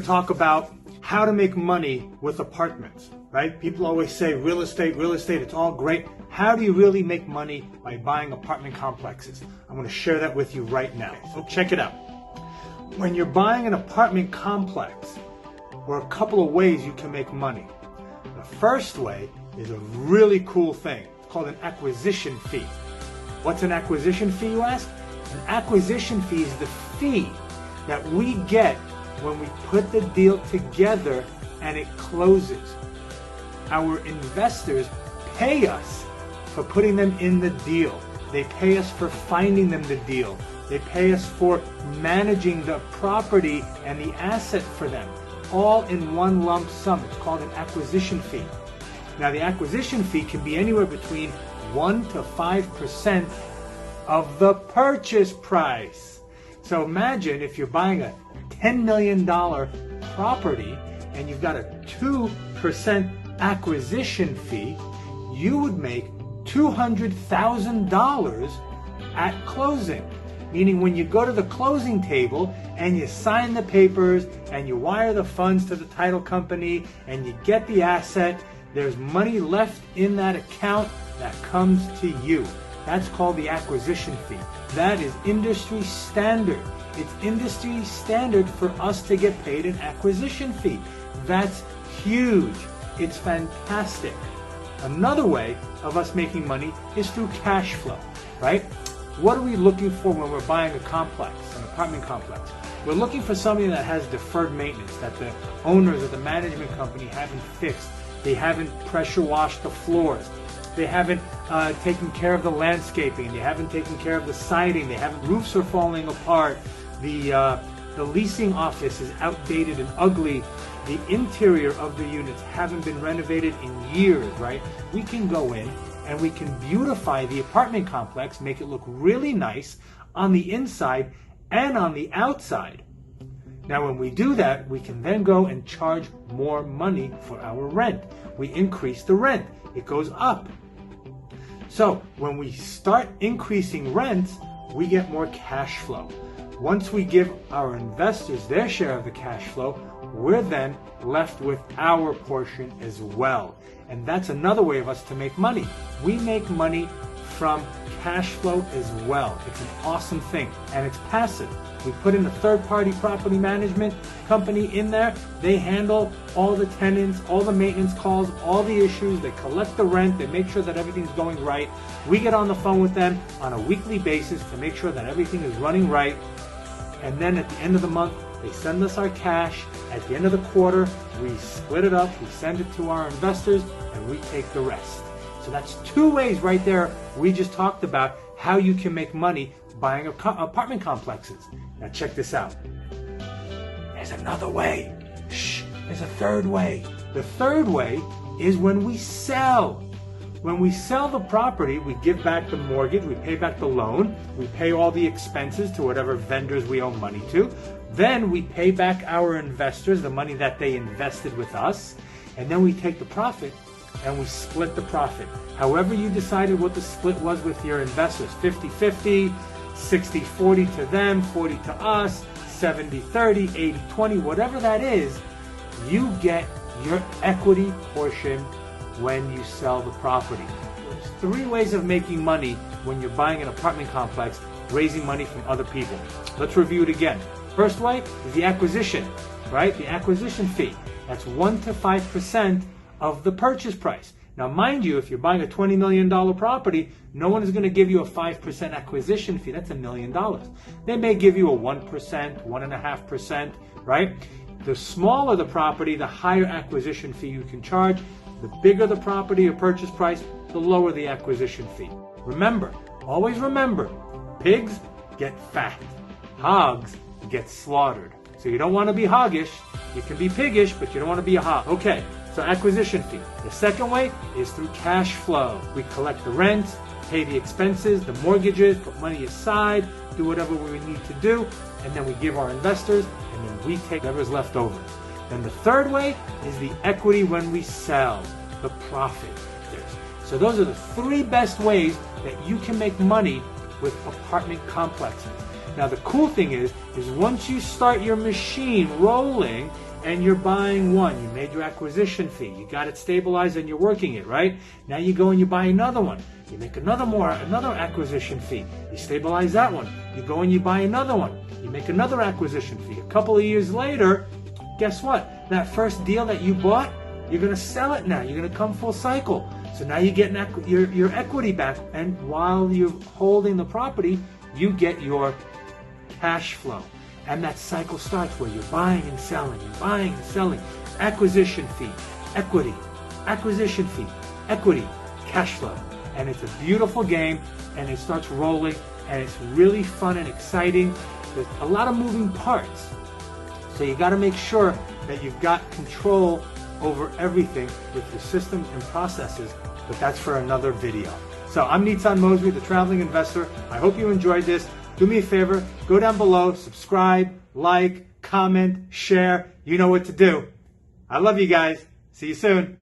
talk about how to make money with apartments, right? People always say real estate, it's all great. How do you really make money by buying apartment complexes? I'm going to share that with you right now. So check it out. When you're buying an apartment complex, there are a couple of ways you can make money. The first way is a really cool thing. It's called an acquisition fee. What's an acquisition fee, you ask? An acquisition fee is the fee that we get when we put the deal together and it closes. Our investors pay us for putting them in the deal. They pay us for finding them the deal. They pay us for managing the property and the asset for them, all in one lump sum. It's called an acquisition fee. Now, the acquisition fee can be anywhere between 1 to 5% of the purchase price. So imagine if you're buying a $10 million property and you've got a 2% acquisition fee, you would make $200,000 at closing. Meaning when you go to the closing table and you sign the papers and you wire the funds to the title company and you get the asset, there's money left in that account that comes to you. That's called the acquisition fee. That is industry standard. It's industry standard for us to get paid an acquisition fee. That's huge. It's fantastic. Another way of us making money is through cash flow, right? What are we looking for when we're buying a complex, an apartment complex? We're looking for something that has deferred maintenance, that the owners or the management company haven't fixed. They haven't pressure washed the floors. They haven't taken care of the landscaping. They haven't taken care of the siding. Roofs are falling apart. The leasing office is outdated and ugly. The interior of the units haven't been renovated in years, right? We can go in and we can beautify the apartment complex, make it look really nice on the inside and on the outside. Now, when we do that, we can then go and charge more money for our rent. We increase the rent. It goes up. So when we start increasing rents, we get more cash flow. Once we give our investors their share of the cash flow, we're then left with our portion as well. And that's another way of us to make money. We make money from cash flow as well. It's an awesome thing, and it's passive. We put in a third-party property management company in there. They handle all the tenants, all the maintenance calls, all the issues. They collect the rent. They make sure that everything's going right. We get on the phone with them on a weekly basis to make sure that everything is running right. And then at the end of the month, they send us our cash. At the end of the quarter, we split it up, we send it to our investors, and we take the rest. So that's two ways right there we just talked about how you can make money buying apartment complexes. Now check this out. There's another way. There's a third way. The third way is when we sell. When we sell the property, we give back the mortgage, we pay back the loan, we pay all the expenses to whatever vendors we owe money to. Then we pay back our investors the money that they invested with us, and then we take the profit and we split the profit. However you decided what the split was with your investors, 50-50, 60-40 to them, 40 to us, 70-30, 80-20, whatever that is, you get your equity portion when you sell the property. There's three ways of making money when you're buying an apartment complex, raising money from other people. Let's review it again. First way is the acquisition, right? The acquisition fee. That's 1 to 5% of the purchase price. Now, mind you, if you're buying a $20 million property, no one is going to give you a 5% acquisition fee. That's $1 million. They may give you a 1%, 1.5%, right? The smaller the property, the higher acquisition fee you can charge. The bigger the property or purchase price, the lower the acquisition fee. Remember, always remember, pigs get fat. Hogs get slaughtered. So you don't want to be hoggish. You can be piggish, but you don't want to be a hog. Okay, so acquisition fee. The second way is through cash flow. We collect the rent, pay the expenses, the mortgages, put money aside, do whatever we need to do, and then we give our investors, and then we take whatever's left over. Then the third way is the equity when we sell, the profit. So those are the three best ways that you can make money with apartment complexes. Now the cool thing is once you start your machine rolling and you're buying one. You made your acquisition fee. You got it stabilized and you're working it, right? Now you go and you buy another one. You make another acquisition fee. You stabilize that one. You go and you buy another one. You make another acquisition fee. A couple of years later, guess what? That first deal that you bought, you're going to sell it now. You're going to come full cycle. So now you get your equity back. And while you're holding the property, you get your cash flow. And that cycle starts where you're buying and selling, and buying and selling. Acquisition fee, equity, acquisition fee, equity, cash flow. And it's a beautiful game, and it starts rolling, and it's really fun and exciting. There's a lot of moving parts. So you got to make sure that you've got control over everything with your systems and processes, but that's for another video. So I'm Nitzan Mosby, the Traveling Investor. I hope you enjoyed this. Do me a favor, go down below, subscribe, like, comment, share. You know what to do. I love you guys. See you soon.